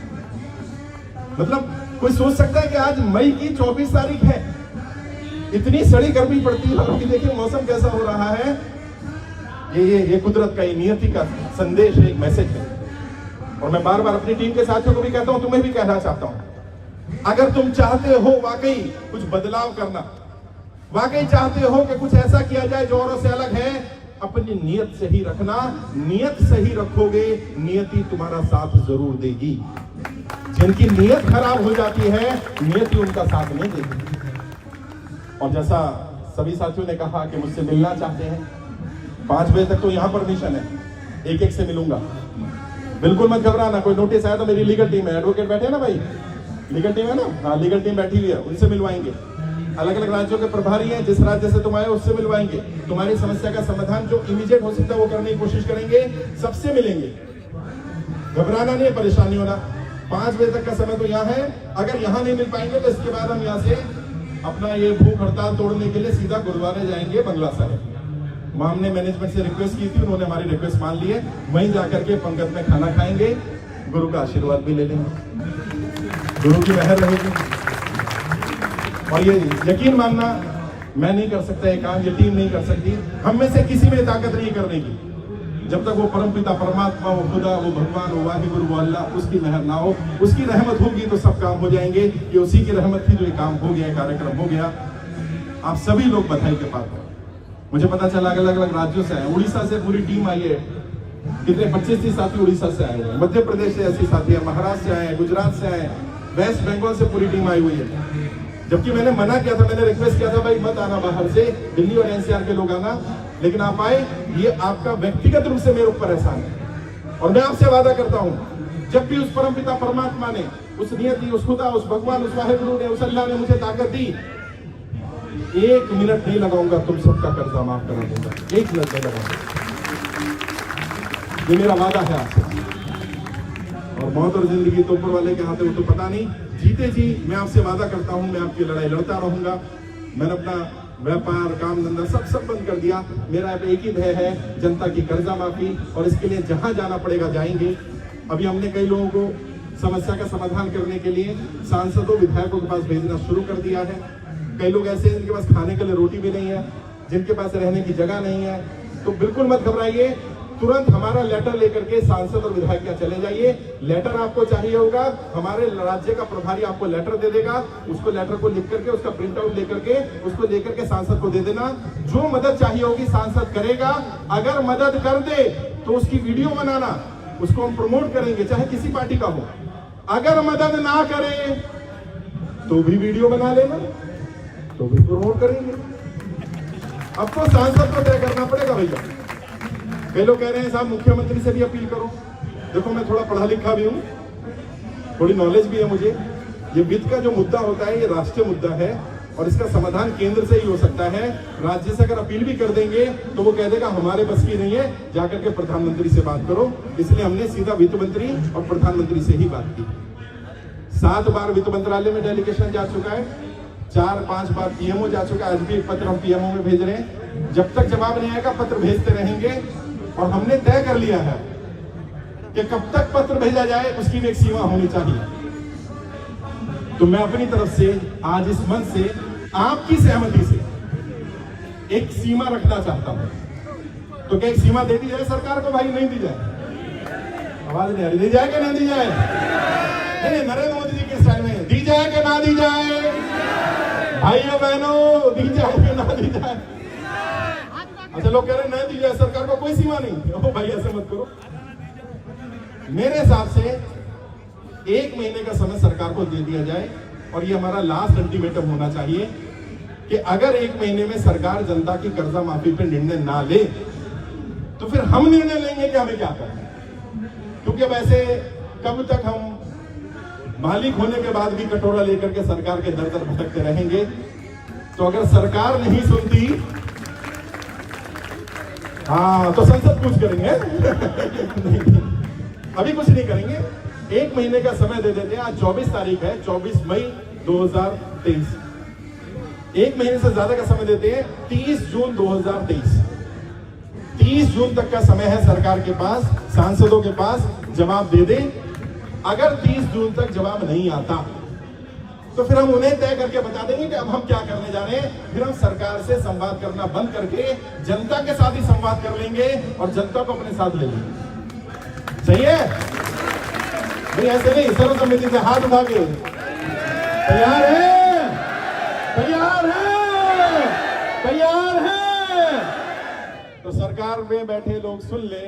मतलब कोई सोच सकता है कि आज मई की 24 तारीख है, इतनी सड़ी गर्मी पड़ती है, और देखिए मौसम कैसा हो रहा है। ये कुदरत का, ये नियति का संदेश है, एक मैसेज है। और मैं बार बार अपनी टीम के साथियों को भी कहता हूं, तुम्हें भी कहना चाहता हूं, अगर तुम चाहते हो वाकई कुछ बदलाव करना, वाकई चाहते हो कि कुछ ऐसा किया जाए जो औरों से अलग है, अपनी नियत सही रखना। नियत सही रखोगे, नियति तुम्हारा साथ जरूर देगी। जिनकी नियत खराब हो जाती है, नियति उनका साथ नहीं देगी। और जैसा सभी साथियों ने कहा कि मुझसे मिलना चाहते हैं, 5 बजे तक तो यहाँ परमिशन है, एक से मिलूंगा। बिल्कुल मत घबराना, कोई नोटिस आया तो मेरी लीगल टीम है, एडवोकेट बैठे ना भाई, लीगल टीम है ना, हाँ लीगल टीम बैठी हुई है, उनसे मिलवाएंगे। अलग अलग राज्यों के प्रभारी हैं, जिस राज्य से तुम आए उससे मिलवाएंगे। तुम्हारी समस्या का समाधान जो इमीडिएट हो सकता है वो करने की कोशिश करेंगे, सबसे मिलेंगे। घबराना नहीं है, परेशानी होना। 5 बजे तक का समय तो यहाँ है। अगर यहाँ नहीं मिल पाएंगे तो इसके बाद हम यहाँ से अपना ये भूख हड़ताल तोड़ने के लिए सीधा गुरुद्वारे जाएंगे, बंगला साहिब। वहां हमने मैनेजमेंट से रिक्वेस्ट की थी, उन्होंने हमारी रिक्वेस्ट मान ली है। वहीं जाकर के पंगत में खाना खाएंगे, गुरु का आशीर्वाद भी ले लेंगे। गुरु की मेहर रहेगी। और ये यकीन मानना, मैं नहीं कर सकता ये काम, ये टीम नहीं कर सकती, हम में से किसी में ताकत नहीं करने की। जब तक वो परमपिता परमात्मा, वो खुदा, वो भगवान, वो वाहिगुरु, वो अल्लाह, उसकी मेहर ना हो, उसकी रहमत होगी तो सब काम हो जाएंगे। ये उसी की रहमत थी जो ये काम हो गया, कार्यक्रम हो गया। आप सभी लोग बधाई के पात्र। मुझे पता चला अलग अलग राज्यों से आए, उड़ीसा से पूरी टीम आई है, कितने 25-30 साथी उड़ीसा से आए हुए हैं, मध्य प्रदेश से ऐसी साथी है, महाराष्ट्र से आए, गुजरात से आए, वेस्ट बंगाल से पूरी टीम आई हुई है। जबकि मैंने मना किया था, मैंने रिक्वेस्ट किया था भाई मत आना बाहर से, दिल्ली और एनसीआर के लोग आना, लेकिन आप आए। ये आपका व्यक्तिगत रूप से मेरे ऊपर एहसान है। और मैं आपसे वादा करता हूं, जब भी उस परमपिता परमात्मा ने, उस नियति, उस खुदा, उस भगवान, उस वाहिगुरु ने, उस अल्लाह ने मुझे ताकत दी, 1 मिनट नहीं लगाऊंगा तुम सबका कर्जा माफ करा दूंगा, 1 मिनट नहीं लगाऊंगा। ये मेरा वादा है आपसे। और मौत और जिंदगी तो ऊपर वाले के हाथ है, वो तो पता नहीं। जीते जी मैं आपसे वादा करता हूं, मैं आपकी लड़ाई लड़ता रहूंगा। मैंने अपना व्यापार, काम धंधा सब बंद कर दिया। मेरा अब एक ही ध्येय है, जनता की कर्जा माफी, और इसके लिए जहां जाना पड़ेगा जाएंगे। अभी हमने कई लोगों को समस्या का समाधान करने के लिए सांसदों, विधायकों के पास भेजना शुरू कर दिया है। कई लोग ऐसे हैं जिनके पास खाने के लिए रोटी भी नहीं है, जिनके पास रहने की जगह नहीं है, तो बिल्कुल मत घबराइए, तुरंत हमारा लेटर लेकर के सांसद और विधायक क्या चले जाइए। लेटर आपको चाहिए होगा, हमारे राज्य का प्रभारी आपको लेटर दे देगा, उसको लेटर को लिख करके, उसका प्रिंट आउट लेकर के, उसको लेकर के सांसद को दे देना। जो मदद चाहिए होगी सांसद करेगा। अगर मदद कर दे तो उसकी वीडियो बनाना, उसको हम प्रमोट करेंगे, चाहे किसी पार्टी का हो। अगर मदद ना करे तो भी वीडियो बना लेना, तो भी प्रमोट करेंगे। अब तो सांसद को तय करना पड़ेगा भैया। कई लोग कह रहे हैं साहब मुख्यमंत्री से भी अपील करो। देखो मैं थोड़ा पढ़ा लिखा भी हूँ, थोड़ी नॉलेज भी है मुझे। ये वित्त का जो मुद्दा होता है ये राष्ट्रीय मुद्दा है, और इसका समाधान केंद्र से ही हो सकता है। राज्य से अगर अपील भी कर देंगे तो वो कह देगा हमारे बस की नहीं है, जाकर के प्रधानमंत्री से बात करो। इसलिए हमने सीधा वित्त मंत्री और प्रधानमंत्री से ही बात की। 7 बार वित्त मंत्रालय में डेलीगेशन जा चुका है, 4-5 बार पीएमओ जा चुका है। आज भी एक पत्र हम पीएमओ में भेज रहे हैं। जब तक जवाब नहीं आएगा पत्र भेजते रहेंगे। और हमने तय कर लिया है कि कब तक पत्र भेजा जाए उसकी भी एक सीमा होनी चाहिए। तो मैं अपनी तरफ से आज इस मंच से आपकी सहमति से एक सीमा रखना चाहता हूं। तो क्या एक सीमा दे दी जाए सरकार को? भाई नहीं दी जाए, आवाज नहीं आ रही। दी जाए कि नहीं दी जाए? नहीं, नरेंद्र मोदी जी के स्टाइल में दी जाए कि ना दी जाए? भाइयों बहनों, दी जाए कि ना दी जाए? अच्छा, लोग कह रहे हैं नहीं दी जाए, सरकार को कोई सीमा नहीं। ओ भाई ऐसे मत करो। मेरे हिसाब से 1 महीने का समय सरकार को दे दिया जाए, और ये हमारा लास्ट अल्टीमेटम होना चाहिए कि अगर 1 महीने में सरकार जनता की कर्जा माफी पे निर्णय ना ले तो फिर हम निर्णय लेंगे कि हमें क्या करना है। क्योंकि अब ऐसे कब तक हम मालिक होने के बाद भी कटोरा लेकर के सरकार के दर दर भटकते रहेंगे? तो अगर सरकार नहीं सुनती, हाँ, तो संसद कुछ करेंगे। नहीं, अभी कुछ नहीं करेंगे। 1 महीने का समय दे देते हैं। आज 24 तारीख है, 24 मई 2023। 1 महीने से ज्यादा का समय देते हैं, 30 जून 2023। 30 जून तक का समय है सरकार के पास, सांसदों के पास, जवाब दे दें। अगर 30 जून तक जवाब नहीं आता तो फिर हम उन्हें तय करके बता देंगे कि अब हम क्या करने जा रहे हैं। फिर हम सरकार से संवाद करना बंद करके जनता के साथ ही संवाद कर लेंगे और जनता को अपने साथ ले लेंगे। सही है? नहीं ऐसे नहीं, सर्वसम्मति से हाथ उठा के तैयार है? तैयार है? तैयार है? तो सरकार में बैठे लोग सुन ले,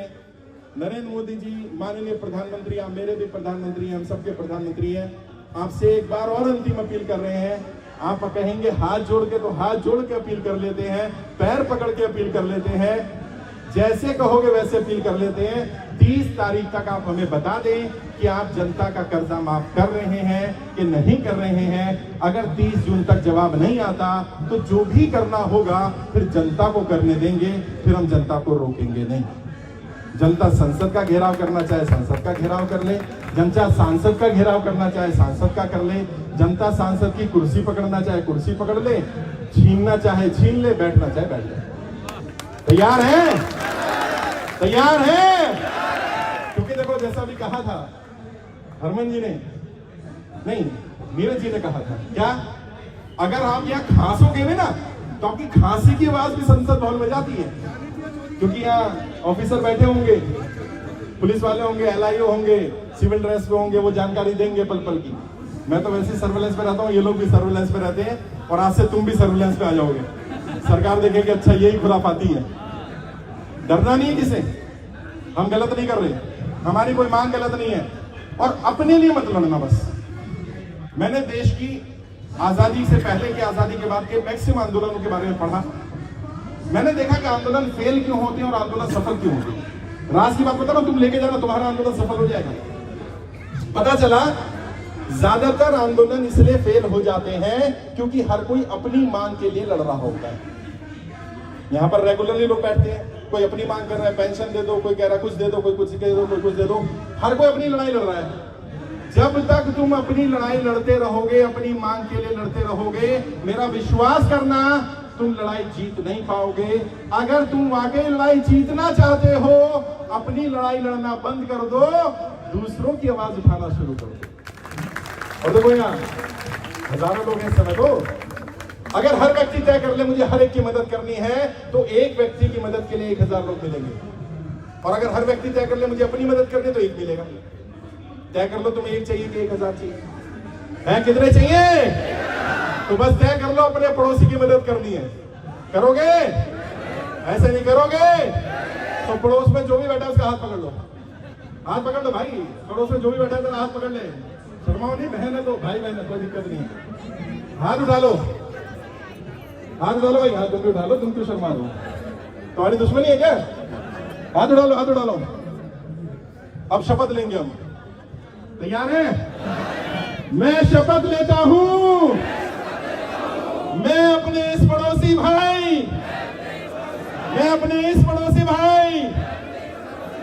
नरेंद्र मोदी जी माननीय प्रधानमंत्री, आप मेरे भी प्रधानमंत्री हैं, हम सबके प्रधानमंत्री हैं। आपसे एक बार और अंतिम अपील कर रहे हैं। आप कहेंगे हाथ जोड़ के, तो हाथ जोड़ के अपील कर लेते हैं, पैर पकड़ के अपील कर लेते हैं, जैसे कहोगे वैसे अपील कर लेते हैं। 30 तारीख तक आप हमें बता दें कि आप जनता का कर्जा माफ कर रहे हैं कि नहीं कर रहे हैं। अगर 30 जून तक जवाब नहीं आता तो जो भी करना होगा फिर जनता को करने देंगे, फिर हम जनता को रोकेंगे नहीं। जनता संसद का घेराव करना चाहे संसद का घेराव कर ले, जनता सांसद का घेराव करना चाहे सांसद का कर ले, जनता सांसद की कुर्सी पकड़ना चाहे कुर्सी पकड़ ले, छीनना चाहे छीन ले, बैठना चाहे बैठ ले। तैयार है? तैयार है? क्योंकि देखो जैसा भी कहा था हरमन जी ने, नहीं नीरज जी ने कहा था क्या, अगर आप यहाँ खांसोगे भी ना तो आपकी खांसी की आवाज भी संसद भवन में जाती है, क्योंकि यहाँ ऑफिसर बैठे होंगे, पुलिस वाले होंगे, एलआईओ होंगे, सिविल ड्रेस पे होंगे, वो जानकारी देंगे पल पल की। मैं तो वैसे ही सर्वेलेंस पे रहता हूँ, ये लोग भी सर्वेलेंस पे रहते हैं, और आज से तुम भी सर्वेलेंस पे आ जाओगे। सरकार देखेगी अच्छा यही खुराफाती है। डरना नहीं है किसे, हम गलत नहीं कर रहे, हमारी कोई मांग गलत नहीं है, और अपने लिए मत लड़ना बस। मैंने देश की आजादी से पहले के, आजादी के बाद के मैक्सिमम आंदोलनों के बारे में पढ़ा। मैंने देखा कि आंदोलन फेल क्यों होते हैं और आंदोलन सफल क्यों होते हैं। राज की बात बता रहा हूं, तुम लेके जाना, तुम्हारा आंदोलन सफल हो जाएगा। पता चला ज्यादातर आंदोलन इसलिए फेल हो जाते हैं क्योंकि हर कोई अपनी मांग के लिए लड़ रहा होता है। यहां पर रेगुलरली लोग बैठते हैं, कोई अपनी मांग कर रहा है, पेंशन दे दो, कोई कह रहा है कुछ दे दो, कोई कुछ दे दो, कोई कुछ दे दो, हर कोई अपनी लड़ाई लड़ रहा है। जब तक तुम अपनी लड़ाई लड़ते रहोगे, अपनी मांग के लिए लड़ते रहोगे, मेरा विश्वास करना तुम लड़ाई जीत नहीं पाओगे। अगर तुम वाकई लड़ाई जीतना चाहते हो, अपनी लड़ाई लड़ना बंद कर दो, दूसरों की आवाज उठाना शुरू कर दो। और देखो यहाँ हजारों लोग हैं समय को, अगर हर व्यक्ति तय कर ले मुझे हर एक की मदद करनी है, तो एक व्यक्ति की मदद के लिए 1000 लोग मिलेंगे। और अगर हर व्यक्ति तय कर ले मुझे अपनी मदद करनी है, तो एक मिलेगा। तय कर लो तुम्हें 1 चाहिए कि 1000 चाहिए, है कितने चाहिए? तो बस तय कर लो अपने पड़ोसी की मदद करनी है। करोगे? ऐसे नहीं करोगे तो पड़ोस में जो भी बैठा है उसका हाथ पकड़ लो, हाथ पकड़ लो भाई। पड़ोस में जो भी बैठा है तो हाथ पकड़ ले, शर्माओ नहीं, बहन है तो भाई बहन है, कोई दिक्कत नहीं है। हाथ उठा लो, हाथ उठा लो भाई, हाथ तुम भी उठा लो, तुम क्यों शर्मा लो? तुम्हारी दुश्मनी है क्या? हाथ उठा लो, हाथ उठा लो। अब शपथ लेंगे हम, तैयार है? मैं शपथ लेता हूं, मैं अपने इस पड़ोसी भाई, मैं अपने इस पड़ोसी भाई,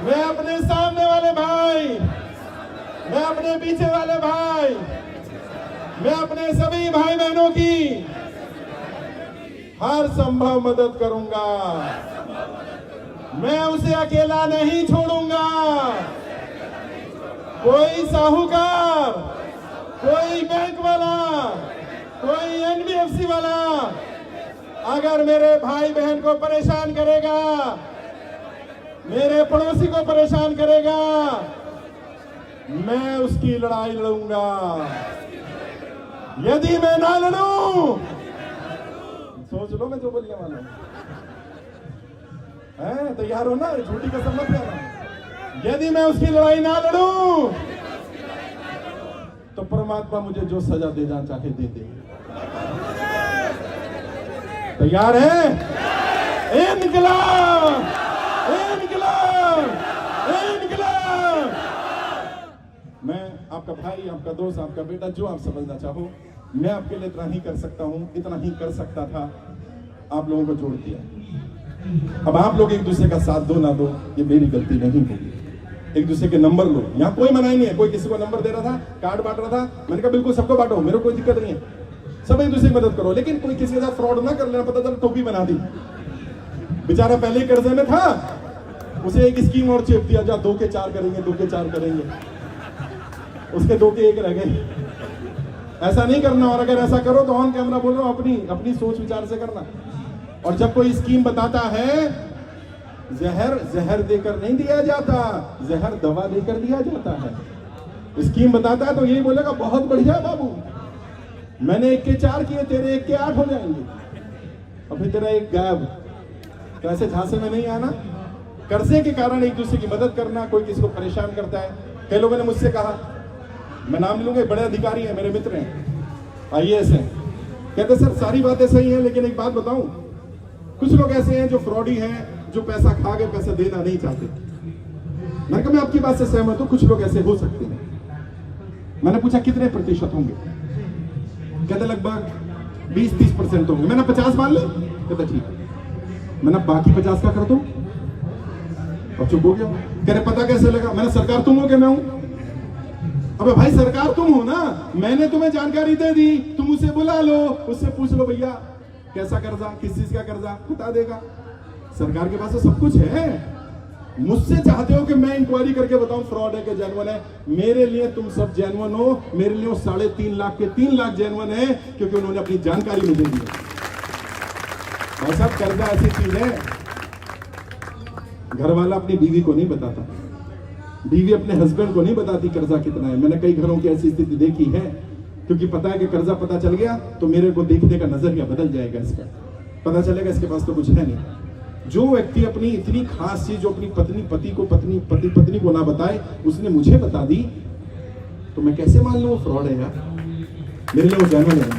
मैं अपने सामने वाले भाई, मैं अपने पीछे वाले भाई, मैं अपने सभी भाई बहनों की हर संभव मदद करूंगा। मैं उसे अकेला नहीं छोड़ूंगा। कोई साहूकार, कोई बैंक वाला, कोई एनबीएफसी वाला अगर मेरे भाई बहन को परेशान करेगा, मेरे पड़ोसी को परेशान करेगा, मैं उसकी लड़ाई लड़ूंगा। यदि मैं ना लड़ूं, सोच लो मैं जो बोलने वाला हूं, तैयार हो ना? झूठी कसम मत खाना। यदि मैं उसकी लड़ाई ना लड़ूं तो परमात्मा मुझे जो सजा देना चाहे दे दे। तैयार है? इनकलाब, इनकलाब, इनकलाब। मैं आपका भाई, आपका दोस्त, आपका बेटा, जो आप समझना चाहो, मैं आपके लिए इतना ही कर सकता हूं, इतना ही कर सकता था। आप लोगों को जोड़ दिया। अब आप लोग एक दूसरे का साथ दो ना दो, ये मेरी गलती नहीं होगी। एक दूसरे के नंबर लो, यहाँ कोई मना ही नहीं है। कोई किसी को नंबर दे रहा था, कार्ड बांट रहा था, मैंने कहा बिल्कुल सबको बांटो, मेरे को कोई दिक्कत नहीं है, सब एक दूसरे की मदद करो। लेकिन कोई किसी के साथ फ्रॉड ना कर लेना, पता चला टोपी बना दी, बेचारा पहले ही कर्जे में था, उसे एक स्कीम और चेप दिया, जा 2 के 4 करेंगे, 2 के 4 करेंगे, उसके 2 के 1 रह गए। ऐसा नहीं करना। और अगर ऐसा करो तो ऑन कैमरा बोल रहा हूं, अपनी सोच विचार से करना। और जब कोई स्कीम बताता है, जहर देकर नहीं दिया जाता, जहर दवा देकर दिया जाता है। स्कीम बताता है तो यही बोलेगा बहुत बढ़िया बाबू, मैंने 1 के 4 किए, तेरे 1 के 8 हो जाएंगे, और फिर तेरा 1 गायब। कैसे झांसे में नहीं आना। कर्जे के कारण एक दूसरे की मदद करना, कोई किसी को परेशान करता है। कई लोगों ने मुझसे कहा, मैं नाम लूंगा, बड़े अधिकारी हैं, मेरे मित्र हैं, IAS हैं, कहते सर सारी बातें सही हैं, लेकिन एक बात बताऊं, कुछ लोग ऐसे हैं जो फ्रॉडी हैं, जो पैसा खा के पैसा देना नहीं चाहते। मैंने कहा मैं आपकी बात से सहमत हूं, कुछ लोग ऐसे हो सकते हैं। मैंने पूछा कितने प्रतिशत होंगे? कहते लगभग 20-30% होंगे। मैंने 50 मान ले, कहते ठीक है। मैंने बाकी 50 का कर दो, और चुप हो गया। कह रहे पता कैसे लगा? मैंने सरकार तुम हो कि मैं हूं? अबे भाई सरकार तुम हो ना, मैंने तुम्हें जानकारी दे दी, तुम उसे बुला लो, उससे पूछ लो भैया कैसा कर्जा, किस चीज का कर्जा, बता देगा। सरकार के पास तो सब कुछ है। मुझसे चाहते हो कि मैं इंक्वायरी करके बताऊं फ्रॉड है कि जेन्युइन है। मेरे लिए तुम सब जेन्युइन हो, मेरे लिए 3.5 लाख के 3 लाख जेन्युइन है, क्योंकि उन्होंने अपनी जानकारी मुझे दी है। भाई साहब, कर्जा ऐसी चीज है, घर वाला अपनी बीवी को नहीं बताता, बीवी अपने हस्बैंड को नहीं बताती कर्जा कितना है। मैंने कई घरों की ऐसी स्थिति देखी है, क्योंकि पता है कि कर्जा पता चल गया तो मेरे को देखने का नजरिया बदल जाएगा, इसका पता चलेगा इसके पास तो कुछ है नहीं। जो व्यक्ति अपनी इतनी खास चीज जो अपनी पत्नी को ना बताए, उसने मुझे बता दी, तो मैं कैसे मान लूं वो फ्रॉड है यार? मेरे लिए वो जेन्युइन है।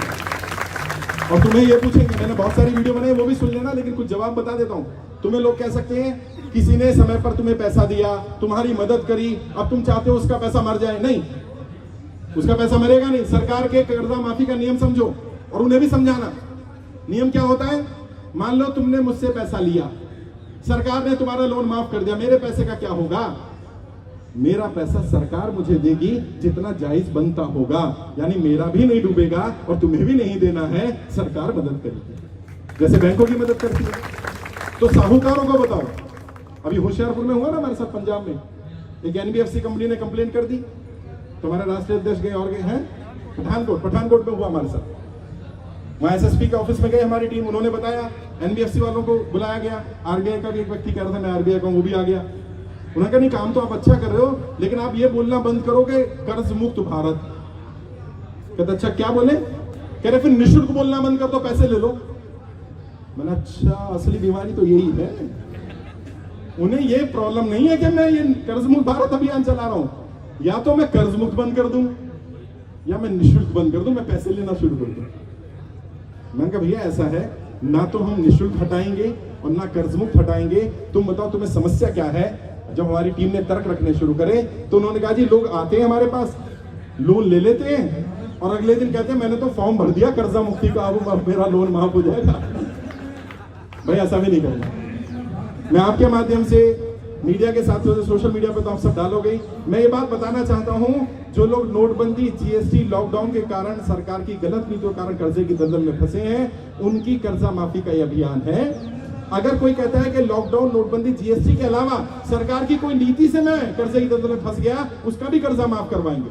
और तुम्हें ये पूछेंगे, मैंने बहुत सारी वीडियो बनाई, वो भी सुन लेना, लेकिन कुछ जवाब बता देता हूं। तुम्हें लोग कह सकते हैं किसी ने समय पर तुम्हें पैसा दिया, तुम्हारी मदद करी, अब तुम चाहते हो उसका पैसा मर जाए। नहीं, उसका पैसा मरेगा नहीं। सरकार के कर्जा माफी का नियम समझो और उन्हें भी समझाना। नियम क्या होता है? मान लो तुमने मुझसे पैसा लिया, सरकार ने तुम्हारा लोन माफ कर दिया, मेरे पैसे का क्या होगा? मेरा पैसा सरकार मुझे देगी जितना जायज बनता होगा, यानी मेरा भी नहीं डूबेगा और तुम्हें भी नहीं देना है, सरकार मदद करेगी जैसे बैंकों की मदद करती है। तो साहूकारों को बताओ, अभी होशियारपुर में हुआ ना हमारे साथ, पंजाब में एक NBFC कंपनी ने कंप्लेंट कर दी, तुम्हारे राष्ट्रीय अध्यक्ष गए और गए हैं पठानकोट में हुआ हमारे साथ। वहां SSP के ऑफिस में गए हमारी टीम, उन्होंने बताया, NBFC वालों को बुलाया गया, RBI का भी एक व्यक्ति कह रहा था मैं RBI का, वो भी आ गया। उन्होंने कहा नहीं, काम तो आप अच्छा कर रहे हो, लेकिन आप ये बोलना बंद करोगे कर्ज मुक्त भारत। कहते अच्छा क्या बोले? कह रहे फिर निःशुल्क बोलना बंद कर दो, पैसे ले लो। मैंने अच्छा, असली बीमारी तो यही है। उन्हें ये प्रॉब्लम नहीं है कि मैं ये कर्ज मुक्त भारत अभियान चला रहा हूं, या तो मैं कर्ज मुक्त बंद कर दूं या मैं निःशुल्क बंद कर दूं, मैं पैसे लेना शुरू कर दूं। मैंने कहा भैया ऐसा है, ना तो हम निःशुल्क हटाएंगे और ना कर्ज मुक्त हटाएंगे, तुम बताओ तुम्हें समस्या क्या है? जब हमारी टीम ने तर्क रखने शुरू करे तो उन्होंने कहा जी लोग आते हैं हमारे पास, लोन ले लेते हैं और अगले दिन कहते हैं मैंने तो फॉर्म भर दिया कर्जा मुक्ति का, अब मेरा लोन माफ हो जाएगा। भाई ऐसा भी नहीं करना। मैं आपके माध्यम से मीडिया के साथ सोशल मीडिया पे तो आप सब डालोगे, मैं ये बात बताना चाहता हूं, जो लोग नोटबंदी, GST, लॉकडाउन के कारण, सरकार की गलत नीतियों के कारण कर्जे की दलदल में फंसे हैं, उनकी कर्जा माफी का यह अभियान है। अगर कोई कहता है कि लॉकडाउन, नोटबंदी, GST के अलावा सरकार की कोई नीति से मैं कर्जे की दलदल में फंस गया, उसका भी कर्जा माफ करवाएंगे।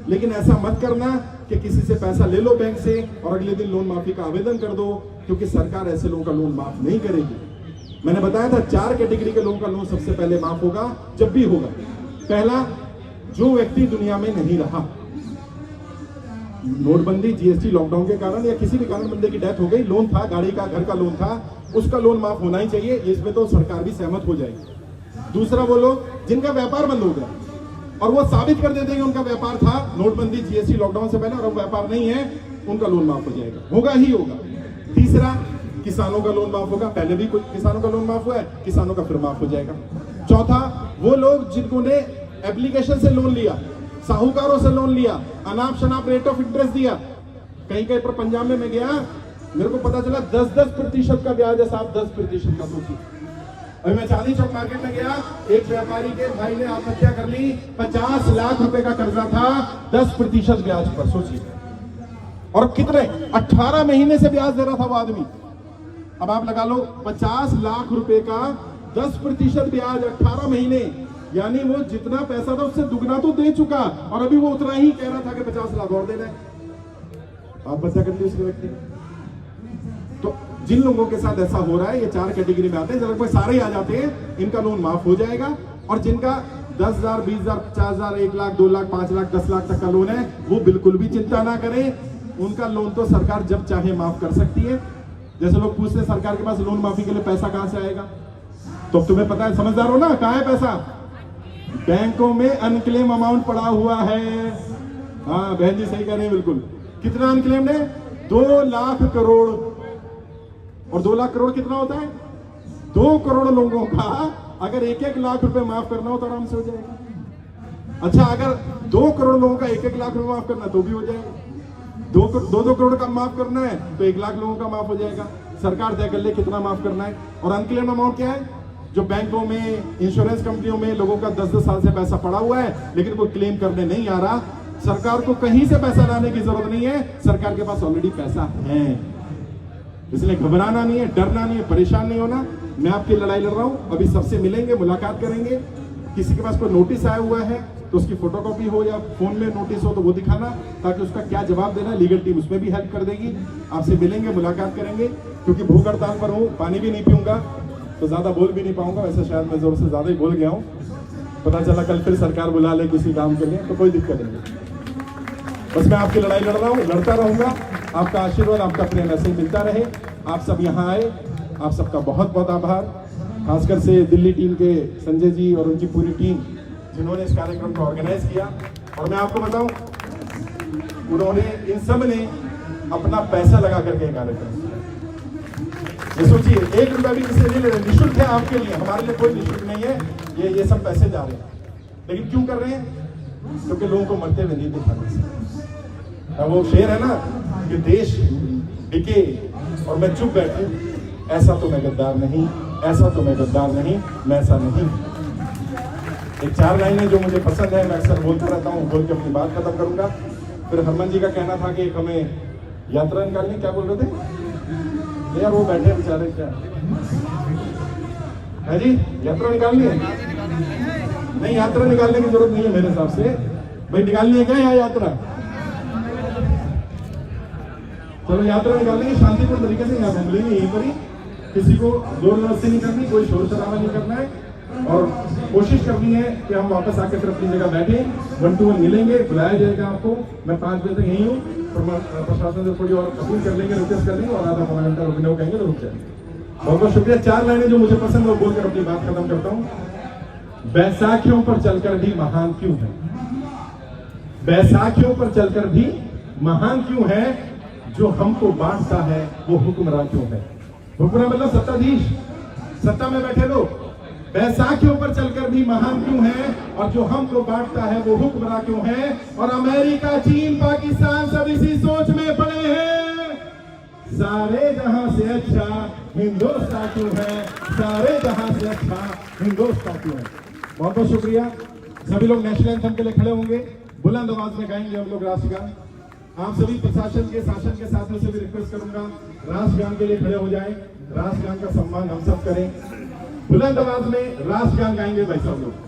लेकिन ऐसा मत करना कि किसी से पैसा ले लो बैंक से और अगले दिन लोन माफी का आवेदन कर दो, क्योंकि सरकार ऐसे लोगों का लोन माफ नहीं करेगी। मैंने बताया था 4 कैटेगरी के लोगों का लोन सबसे पहले माफ होगा, जब भी होगा। पहला, जो व्यक्ति दुनिया में नहीं रहा, नोटबंदी, GST, लॉकडाउन के कारण या किसी भी कारण बंदे की डेथ हो गई, लोन था, गाड़ी का, घर का लोन था, उसका लोन माफ होना ही चाहिए, इसमें तो सरकार भी सहमत हो जाएगी। दूसरा, वो लोग जिनका व्यापार बंद हो गया और वो साबित कर देते हैं कि उनका व्यापार था नोटबंदी, GST, लॉकडाउन से पहले और अब व्यापार नहीं है, उनका लोन माफ हो जाएगा, होगा ही होगा। तीसरा, किसानों का लोन माफ होगा, पहले भी कुछ किसानों का लोन माफ हुआ है, किसानों का फिर माफ हो जाएगा। चौथा, वो लोग जिन्होंने एप्लीकेशन से लोन लिया, साहूकारों से लोन लिया, अनाप शनाप रेट ऑफ इंटरेस्ट दिया, कहीं कहीं पर पंजाब में मैं गया, मेरे को पता चला 10% का ब्याज है साहब, 10% का। सोचिए, अभी मैं चांदनी चौक मार्केट में गया, एक व्यापारी के भाई ने आत्महत्या कर ली, 50 लाख रुपए का कर्जा था, 10% ब्याज पर। सोचिए, और कितने 18 महीने से ब्याज दे रहा था वो आदमी। अब आप लगा लो 50 लाख रुपए का 10% ब्याज 18 महीने, यानी वो जितना पैसा था उससे दुगना तो दे चुका और अभी वो उतना ही कह रहा था कि 50 लाख और देना है। आप बचा कर ली उसके व्यक्ति। तो जिन लोगों के साथ ऐसा हो रहा है, ये 4 कैटेगरी में आते हैं, लगभग सारे ही आ जाते हैं, इनका लोन माफ हो जाएगा। और जिनका 10,000, 20,000, 50,000, 1 लाख, 2 लाख, 5 लाख, 10 लाख तक का लोन है, वो बिल्कुल भी चिंता ना करें, उनका लोन तो सरकार जब चाहे माफ कर सकती है। जैसे लोग पूछते हैं सरकार के पास लोन माफी के लिए पैसा कहां से आएगा, तो तुम्हें पता है, समझदार हो ना, कहां है पैसा? बैंकों में अनक्लेम अमाउंट पड़ा हुआ है। हाँ बहन जी सही कह रहे हैं बिल्कुल। कितना अनक्लेम है? 2 लाख करोड़। और 2 लाख करोड़ कितना होता है? 2 करोड़ लोगों का अगर 1-1 लाख रुपए माफ करना हो तो आराम से हो जाएगा। अच्छा, अगर 2 करोड़ लोगों का 1-1 लाख रुपए माफ करना तो भी हो जाएगा। 2 करोड़ का माफ करना है तो 1 लाख लोगों का माफ हो जाएगा। सरकार तय कर ले कितना माफ करना है। और अनक्लेम अमाउंट क्या है? जो बैंकों में, इंश्योरेंस कंपनियों में लोगों का 10-10 साल से पैसा पड़ा हुआ है, लेकिन वो क्लेम करने नहीं आ रहा। सरकार को कहीं से पैसा लाने की जरूरत नहीं है, सरकार के पास ऑलरेडी पैसा है। इसलिए घबराना नहीं है, डरना नहीं है, परेशान नहीं होना। मैं आपकी लड़ाई लड़ रहा हूं। अभी सबसे मिलेंगे, मुलाकात करेंगे। किसी के पास कोई नोटिस आया हुआ है तो उसकी फोटोकॉपी हो या फोन में नोटिस हो तो वो दिखाना, ताकि उसका क्या जवाब देना है लीगल टीम उसमें भी हेल्प कर देगी। आपसे मिलेंगे, मुलाकात करेंगे। क्योंकि भूख हड़ताल पर हूँ, पानी भी नहीं पीऊंगा तो ज्यादा बोल भी नहीं पाऊंगा। वैसे शायद मैं जोर से ज्यादा ही बोल गया हूँ। पता चला कल फिर सरकार बुला ले किसी काम के लिए तो कोई दिक्कत नहीं। बस मैं आपकी लड़ाई लड़ रहा हूँ, लड़ता रहूंगा। आपका आशीर्वाद, आपका प्रेम ऐसे ही मिलता रहे। आप सब यहाँ आए, आप सबका बहुत बहुत आभार। खासकर से दिल्ली टीम के संजय जी और उनकी पूरी टीम जिन्होंने इस कार्यक्रम को ऑर्गेनाइज किया। और मैं आपको बताऊं, उन्होंने इन सब ने अपना पैसा लगा करके कार्यक्रम किया। ये सोचिए, 1 रुपया भी किसी नहीं ले रहे, निःशुल्क है आपके लिए, हमारे लिए कोई निःशुल्क नहीं है। ये सब पैसे जा रहे हैं, लेकिन क्यों कर रहे हैं? क्योंकि लोगों को मरते हुए नहीं दिखाना से। वो शेर है ना कि देश बिके और मैं चुप बैठूं, ऐसा तो मैं गद्दार नहीं, ऐसा तो मैं गद्दार नहीं, मैं ऐसा नहीं। एक 4 लाइनें जो मुझे पसंद है, मैं अक्सर बोलता रहता हूँ, बोल के अपनी बात खत्म करूंगा। फिर हरमन जी का कहना था कि हमें यात्रा निकालनी, क्या बोल रहे थे यार? वो बैठे बेचारे, क्या है जी? यात्रा निकालनी है? नहीं, यात्रा निकालने की जरूरत नहीं है मेरे हिसाब से। भाई निकालनी है क्या यहाँ यात्रा? चलो यात्रा निकालेंगे शांतिपूर्ण तरीके से, यहाँ घूम लेंगे यहीं पर ही। किसी को जोर जबरदस्ती नहीं करनी, कोई शोर शराबा नहीं करना है। और कोशिश करनी है कि हम वापस आके फिर अपनी जगह बैठे, 1 to 1 मिलेंगे, बुलाया जाएगा आपको। मैं 5 बजे तक यहीं हूँ। प्रशासन से थोड़ी और अपील कर लेंगे, रिक्वेस्ट कर लेंगे और आधा पौना घंटा रुकने को कहेंगे तो रुक जाएंगे। बहुत बहुत शुक्रिया। 4 लाइनें जो मुझे पसंद है वो बोलकर अपनी बात खत्म करता हूँ। बैसाखियों पर चलकर भी महान क्यों है? बैसाखियों पर चलकर भी महान क्यों है? जो हमको बांटता है वो हुक्मरान क्यों है? हुक्मरान मतलब सत्ताधीश, सत्ता में बैठे लोग। बैसाखियों पर चलकर भी महान क्यों है? और जो हमको बांटता है वो हुक्मरान क्यों है? और अमेरिका, चीन, पाकिस्तान सब इसी सोच में पड़े हैं। सारे जहां से अच्छा हिंदुस्तान क्यों है? सारे जहां से अच्छा हिंदुस्तान क्यों है? बहुत बहुत शुक्रिया। सभी लोग नेशनल एंथम के लिए खड़े होंगे, बुलंद आवाज में गाएंगे हम लोग राष्ट्रगान। आप सभी प्रशासन के, शासन के साथियों से भी रिक्वेस्ट करूंगा, राष्ट्रगान के लिए खड़े हो जाएं। राष्ट्रगान का सम्मान हम सब करें। बुलंद आवाज में राष्ट्रगान गाएंगे भाई सब लोग।